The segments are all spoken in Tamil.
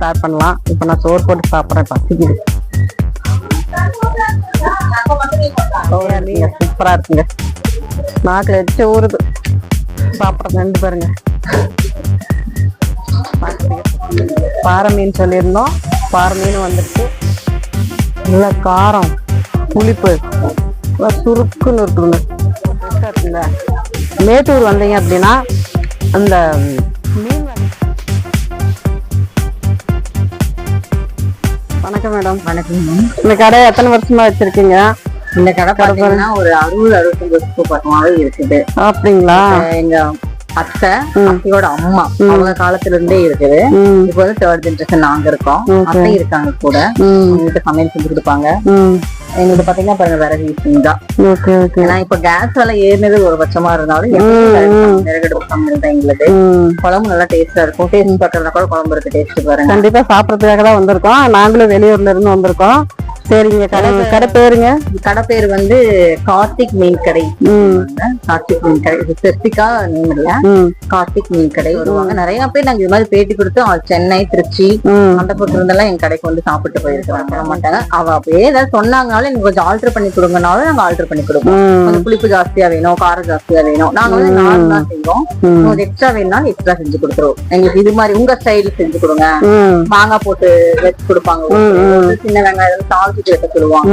ஸ்டார்ட் பண்ணலாம். இப்போ நான் சோறு போட்டு சாப்பிட்றேன், பசிக்குது. சூப்பரா இருக்குங்க, நாக்கு வச்சு ஊறுது. சாப்பிட்றது ரெண்டு பாருங்க. பாறை மீன் சொல்லியிருந்தோம், பாறை மீன் வந்துருக்கு. நல்லா காரம் புளிப்பு சுருக்குன்னு இருக்குங்க. மேட்டூர் வந்தீங்க அப்படின்னா அந்த மீன். வணக்கம் மேடம். வணக்கம் மேம். இந்த கடை எத்தனை வருஷமா வச்சிருக்கீங்க? இந்த கடை பார்த்தீங்கன்னா ஒரு 60-65 வருஷத்துக்கு பக்கமாவே இருக்குது. அப்படிங்களா? எங்க அத்தையோட அம்மா அவங்க காலத்துல இருந்தே இருக்குது. இப்ப வந்து 3rd ஜெனரேஷன் நாங்க இருக்கோம். அத்தை இருக்காங்க கூட, எங்கிட்ட சமையல் செஞ்சு கொடுப்பாங்க. எங்களுக்கு பாத்தீங்கன்னா பாருங்க விறகு யூஸிங் தான். ஏன்னா இப்ப கேஸ் விலை ஏறினது ஒரு பட்சமா இருந்தாலும் விறகு சமையல் தான் எங்களுக்கு. குழம்பு நல்லா டேஸ்டா இருக்கும். டேஸ்ட் பாக்குறதா கூட குழம்பு இருக்கு, டேஸ்ட் பாருங்க. கண்டிப்பா சாப்பிடறதுக்காக தான் வந்திருக்கோம். நாங்களும் வெளியூர்ல இருந்து வந்திருக்கோம். சரிங்க. கடை பேருங்க? கடை பேர் வந்து கார்த்திக் மீன் கடை. கார்த்திக் மீன் கடை ஸ்பெசிபிக்கா நேம் இல்ல, கார்த்திக் மீன் கடை வருவாங்க. நிறைய பேர் நாங்க இது மாதிரி பேட்டி கொடுத்து சென்னை, திருச்சி அந்த பக்கம் இருந்தெல்லாம் எங்க கடைக்கு வந்து சாப்பிட்டு போயிருக்காங்க. சொல்ல மாட்டாங்க, அவ அப்படியே ஏதாவது சொன்னாங்கனாலும் எனக்கு கொஞ்சம் ஆல்டர் பண்ணி கொடுங்கனாலும் நாங்க ஆல்டர் பண்ணி கொடுப்போம். கொஞ்சம் புளிப்பு ஜாஸ்தியா வேணும், காரம் ஜாஸ்தியா வேணும், நாங்க வந்து நார்மலா செய்வோம். கொஞ்சம் எக்ஸ்ட்ரா வேணும்னாலும் எக்ஸ்ட்ரா செஞ்சு கொடுத்துருவோம். எங்களுக்கு இது மாதிரி உங்க ஸ்டைல் செஞ்சு கொடுங்க. மாங்காய் போட்டு வச்சு கொடுப்பாங்க, சின்ன வெங்காயம் சால்ட் சொல்லுவாங்க.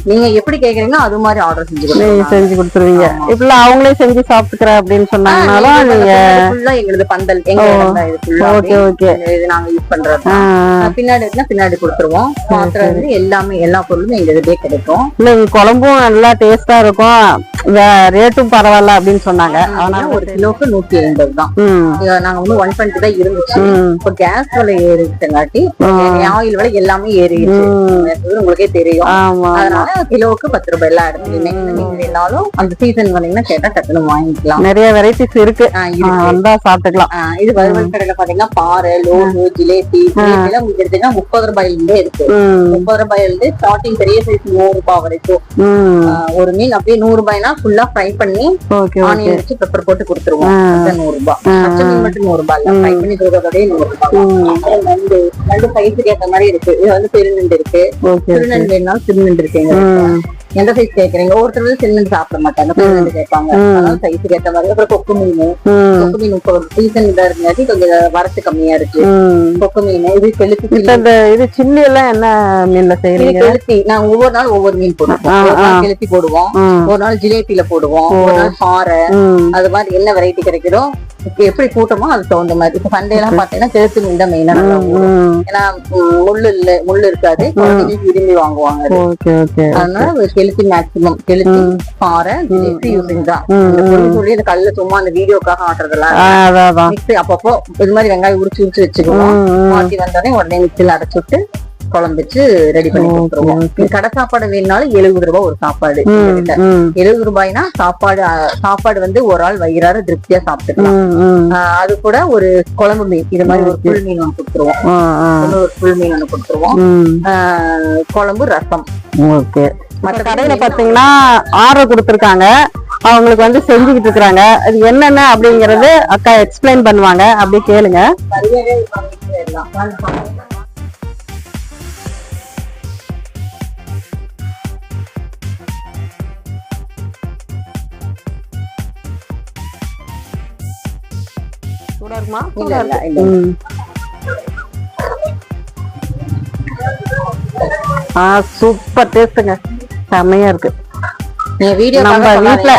நீங்க எப்படி கேக்குறீங்க அது மாதிரி ஆர்டர் செஞ்சு கொடுத்துருவீங்க. இப்ப அவங்களே செஞ்சு சாப்பிட்டுக்கிறேன் அப்படின்னு சொன்னாங்கனாலும் எங்களுக்கு பந்தல் நாங்க யூஸ் பண்றோம். பின்னாடி கொடுத்துருவோம். பாத்திரம் வந்து எல்லாமே எல்லா பொருளும் எங்க இதே கிடைக்கும். இல்ல குழம்பும் நல்லா டேஸ்டா இருக்கும், ரேட்டும் பரவாயில்ல அப்படின்னு சொன்னாங்க. அதனால ஒரு கிலோக்கு 180 தான். நாங்க வந்து 120 தான் இருந்துச்சு. இப்ப கேஸ் விலை ஏறிட்டுங்காட்டி ஆயில் விலை எல்லாமே ஏறிடுச்சு, உங்களுக்கே தெரியும். அதனால கிலோவுக்கு 10 ரூபாய் எல்லா இடத்துலயுமே. வேணாலும் அந்த சீசன் வந்தீங்கன்னா கேட்டா டக்குனு வாங்கிக்கலாம். நிறைய வெரைட்டிஸ் இருக்கு, சாப்பிட்டுக்கலாம். இது வறுவல் கடையில பாத்தீங்கன்னா பாறை, லோகு, ஜிலேபி எல்லாம் எடுத்தீங்கன்னா 30 ரூபாயில இருந்தே இருக்கு. 30 ரூபாயில இருந்து ஸ்டார்டிங் பெரிய சைஸ் 100 ரூபாய் வரைக்கும். ஒரு மீன் அப்படியே 100 ரூபாய்னா ஃபுல்லா ஃப்ரை பண்ணி ஆனியன் வச்சு பெப்பர் போட்டு கொடுத்துருவோம். 100 ரூபாய். பச்சை மீன் மட்டும் 100 ரூபாய், ஃப்ரை பண்ணி கொடுக்கறதே 100 ரூபாய். நண்டு சைஸுக்கு ஏற்ற மாதிரி இருக்கு. இது வந்து பெருநண்டு இருக்கு, திருநண்டு வேணாலும் திருநண்டு இருக்குங்க. எந்த சைஸ் கேக்குறீங்க? ஒருத்தர் வந்து திருநண்டு சாப்பிட மாட்டாங்க, திருநண்டு கேட்பாங்க. அதனால சைஸுக்கு ஏற்ற மாதிரி. அப்புறம் கொக்கு மீன் இப்போ சீசன் இதா இருந்தாட்டி கொஞ்சம் வரத்து கம்மியா இருக்கு. கொக்கு மீன் இது கெளுத்தி. இது சில்லி எல்லாம் என்ன மீன்ல செய்யறீங்க? கெளுத்தி நாங்க ஒவ்வொரு நாள் ஒவ்வொரு மீன் போடுவோம். ஒரு நாள் கெளுத்தி போடுவோம், ஒரு நாள் ஜிலேபியில போடுவோம், ஒரு நாள் பாறை. அது மாதிரி என்ன வெரைட்டி கிடைக்கிறோம் எப்படி கூட்டமோ அதுக்கு தகுந்த மாதிரி. இப்ப சண்டே எல்லாம் பாத்தீங்கன்னா கெளுத்தி மீன் தான் மெயினா. ஏன்னா முள்ளு இருக்காது, விரும்பி வாங்குவாங்க. அதனால கெளுத்தி மேக்சிமம் கெளுத்தி பாறை ஜிலேபி யூசிங் தான். சொல்லி அந்த கல்ல சும்மா அந்த வீடியோக்காக ஆட்டுறதெல்லாம் மிக்ஸி அப்பப்போ இது மாதிரி வெங்காயம் உரிச்சு வச்சுக்குவோம். மாட்டி வந்தோடனே உடனே மிக்சியில அடைச்சு விட்டு குழம்பு வச்சு ரெடி பண்ணி கொடுத்துருவோம். கடை சாப்பாடு வேணும்னாலும் 70 ரூபாய் ஒரு சாப்பாடு. 70 ரூபாய்னா சாப்பாடு வந்து ஒரு ஆள் வயிறார திருப்தியா சாப்பிட்டுக்கலாம். அது கூட ஒரு குழம்பு மீன் இது மாதிரி ஒரு புல் மீன் ஒன்று கொடுத்துருவோம். ஒரு புல் மீன் ஒண்ணு கொடுத்துருவோம். குழம்பு ரசம். மற்ற கடையில பாத்தீங்கன்னா ஆர்டர் கொடுத்துருக்காங்க, அவங்களுக்கு வந்து செஞ்சுக்கிட்டு இருக்காங்க. அது என்னென்ன அப்படிங்கறது அக்கா எக்ஸ்பிளைன் பண்ணுவாங்க, அப்படி கேளுங்க. சூப்பர் டேஸ்ட்ங்க, செம்மையா இருக்கு. நம்ம வீட்டுல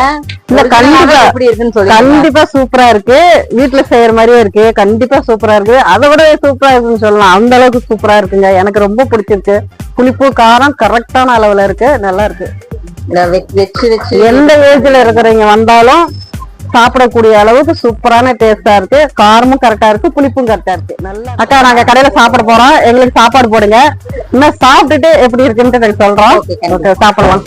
கண்டிப்பா சூப்பரா இருக்கு. வீட்டுல செய்யற மாதிரியே இருக்கு, கண்டிப்பா சூப்பரா இருக்கு. அதை விட சூப்பரா இருக்குன்னு சொல்லலாம், அந்த அளவுக்கு சூப்பரா இருக்குங்க. எனக்கு ரொம்ப பிடிச்சிருக்கு. புளிப்பு காரம் கரெக்டான அளவுல இருக்கு, நல்லா இருக்கு. எந்த ஏஜ்ல இருக்கிறவங்க வந்தாலும் சாப்பிடக்கூடிய அளவுக்கு சூப்பரான டேஸ்டா இருக்கு. காரமும் கரெக்டா இருக்கு, புளிப்பும் கரெக்டா இருக்கு. நல்லா அக்கா, நாங்க கடையில சாப்பிட போறோம், எங்களுக்கு சாப்பாடு போடுங்க. இன்னும் சாப்பிட்டுட்டு எப்படி இருக்குன்னு எனக்கு சொல்றோம். ஓகே, சாப்பிடலாம்.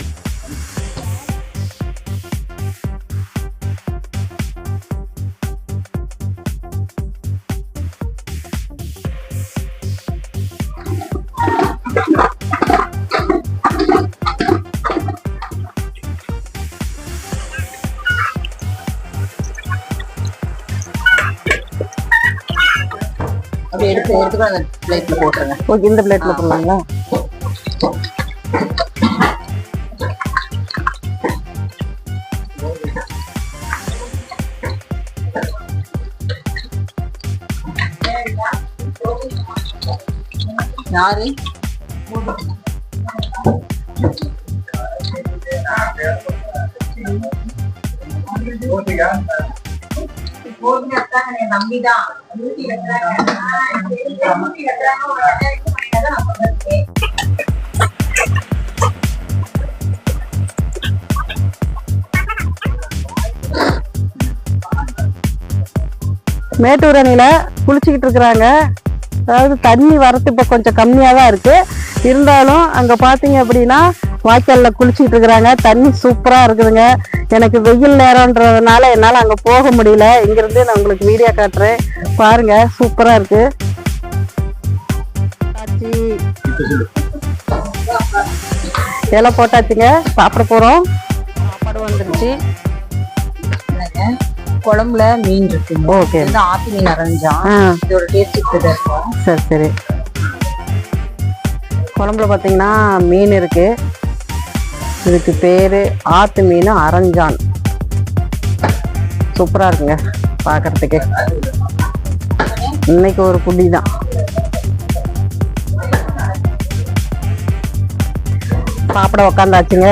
அப்படியே எடுத்து அந்த பிளேட்ல போட்டுருங்க. ஓகே, இந்த பிளேட்ல போடலாங்களா? யாரு நம்பிதான் மேட்டூர் அணையில குளிச்சுக்கிட்டு இருக்கிறாங்க. அதாவது தண்ணி வரத்து இப்ப கொஞ்சம் கம்மியா தான் இருக்கு. இருந்தாலும் அங்க பாத்தீங்க அப்படின்னா வாய்க்கால்ல குளிச்சுக்கிட்டு இருக்கிறாங்க. தண்ணி சூப்பரா இருக்குதுங்க. எனக்கு வெயில் நேரம்ன்றதுனால என்னால அங்க போக முடியல. இங்க இருந்து நான் உங்களுக்கு வீடியோ காட்டுறேன், பாருங்க. சூப்பரா இருக்கு. இலை போட்டாச்சுங்க, சாப்பிட போறோம். சாப்பாடு வந்துருச்சு. குழம்புல மீன் இருக்கு. ஓகே, ஆத்து மீன் அரைஞ்சா இதோட டேஸ்ட் இருக்கும். சரி சரி. குழம்புல பாத்தீங்கன்னா மீன் இருக்கு. இதுக்கு பேரு ஆத்து மீன் அரைஞ்சான். சூப்பரா இருக்குங்க பாக்குறதுக்கு. இன்னைக்கு ஒரு புடி தான். சாப்பிட உக்காந்தாச்சுங்க.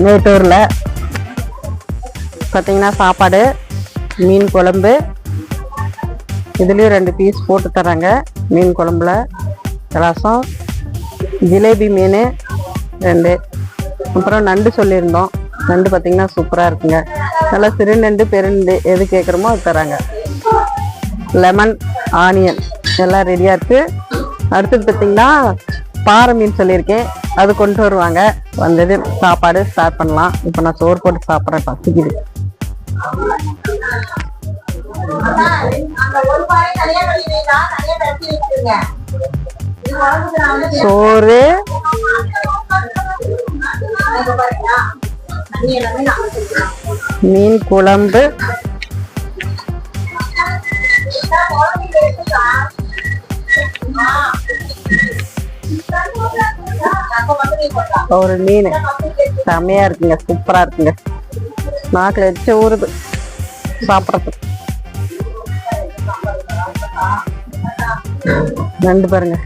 மேட்டூர்ல பாத்தீங்கன்னா சாப்பாடு, மீன் குழம்பு, இதுலயும் 2 பீஸ் போட்டு தராங்க. மீன் குழம்புல ரசம், ஜிலேபி மீன் 2, அப்புறம் நண்டு சொல்லியிருந்தோம். நண்டு பார்த்தீங்கன்னா சூப்பராக இருக்குங்க. நல்லா சிறு நண்டு பெருநண்டு எது கேட்குறோமோ அது தராங்க. லெமன், ஆனியன் எல்லாம் ரெடியாக இருக்கு. அடுத்தது பார்த்தீங்கன்னா பாறை மீன் சொல்லியிருக்கேன், அது கொண்டு வருவாங்க. வந்தது சாப்பாடு ஸ்டார்ட் பண்ணலாம். இப்போ நான் சோறு போட்டு சாப்பிட்றேன், பசிக்குது. சோறு, மீன் குழம்பு, ஒரு மீன். செமையா இருக்குங்க, சூப்பரா இருக்குங்க. நாக்குல வச்சு ஊறுது சாப்பிட்றது. நண்டு பாருங்க,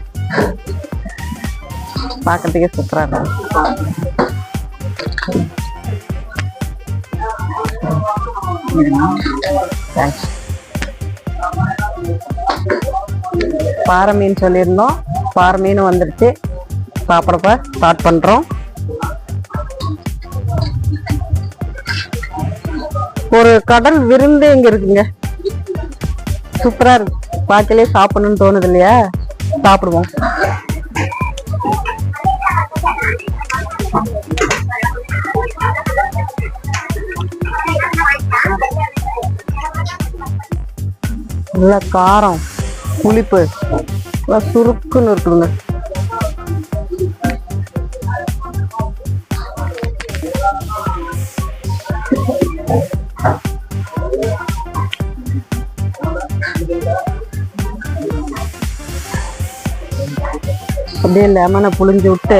பார்க்கறதுக்கே சூப்பரா இருக்கும். பாறை மீன் சொல்லியிருந்தோம், பாறை மீன் வந்துருச்சு. சாப்பிடப்ப ஸ்டார்ட் பண்றோம். ஒரு கடல் விருந்து இங்க இருக்குங்க, சூப்பரா இருக்கு. பார்க்கலே சாப்பிடணும்னு தோணுது இல்லையா? சாப்பிடுவோம். நல்ல காரம், புளிப்பு, சுருக்குன்னு இருக்குங்க. அப்படியே லெமனை புளிஞ்சு விட்டு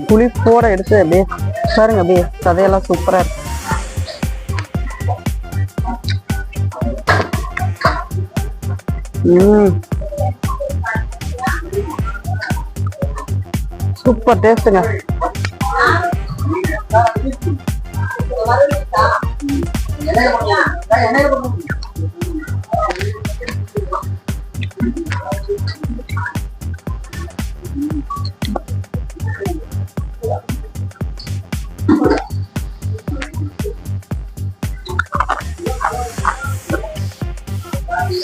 புளிப்போட எடுத்து அப்படியே பாருங்க. அப்படியே கதையெல்லாம் சூப்பரா இருக்கு. சூப்பர் டேஸ்ட்டுங்க.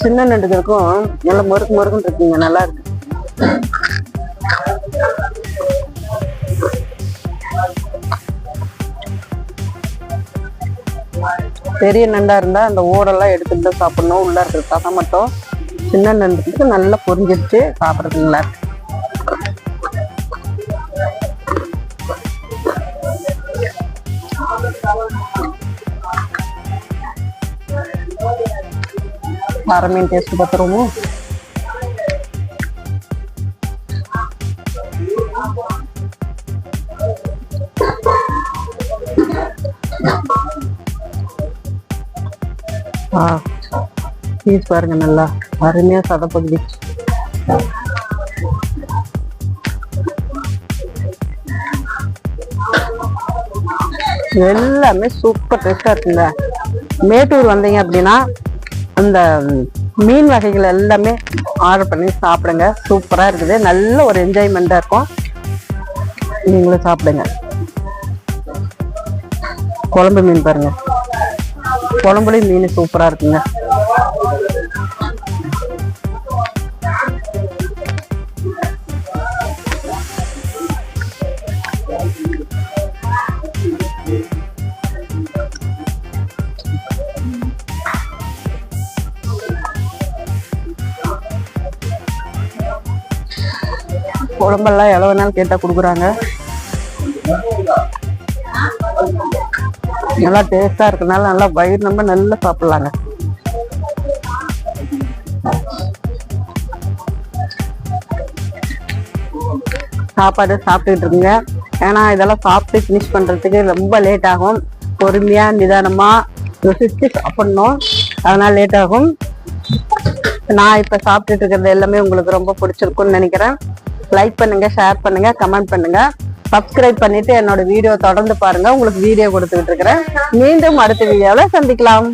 சின்ன நண்டுகளுக்கும் நல்ல முறுக்கு முறுக்குன்னு இருக்குங்க, நல்லா இருக்கு. பெரிய நண்டா இருந்தா அந்த ஓடெல்லாம் எடுத்துட்டு சாப்பிடணும். உள்ள இருக்கிற தசை மட்டும். சின்ன நண்டுக்கு நல்லா பொரிஞ்சிருச்சு, சாப்பிட்றதுங்களா இருக்கு. பாறை மீன் டேஸ்ட் பார்த்துருவோம். பீஸ் பாருங்க, நல்லா அருமையா சதப்பகுதி. எல்லாமே சூப்பர் டேஸ்டா இருக்குங்க. மேட்டூர் வந்தீங்க அப்படின்னா அந்த மீன் வகைகள் எல்லாமே ஆர்டர் பண்ணி சாப்பிடுங்க. சூப்பரா இருக்குது, நல்ல ஒரு என்ஜாய்மெண்டா இருக்கும். நீங்களும் சாப்பிடுங்க. குழம்பு மீன் பாருங்க, குழம்புலையும் மீன் சூப்பரா இருக்குங்க. குழம்பெல்லாம் எவ்வளவு நாள் கேட்டா கொடுக்குறாங்க. நல்லா டேஸ்டா இருக்கனால நல்லா வயிறு நம்ம நல்லா சாப்பிடலாங்க. சாப்பாடு சாப்பிட்டுட்டு இருக்குங்க. ஏன்னா இதெல்லாம் சாப்பிட்டு ஃபினிஷ் பண்றதுக்கு ரொம்ப லேட் ஆகும். பொறுமையா நிதானமா ருசிச்சு சாப்பிடணும், அதனால லேட் ஆகும். நான் இப்ப சாப்பிட்டுட்டு இருக்கிறது எல்லாமே உங்களுக்கு ரொம்ப பிடிச்சிருக்கும்னு நினைக்கிறேன். லைக் பண்ணுங்க, ஷேர் பண்ணுங்க, கமெண்ட் பண்ணுங்க, சப்ஸ்கிரைப் பண்ணிட்டு என்னோட வீடியோ தொடர்ந்து பாருங்க. உங்களுக்கு வீடியோ கொடுத்துக்கிட்டு இருக்கிறேன். மீண்டும் அடுத்த வீடியோல சந்திக்கலாம்.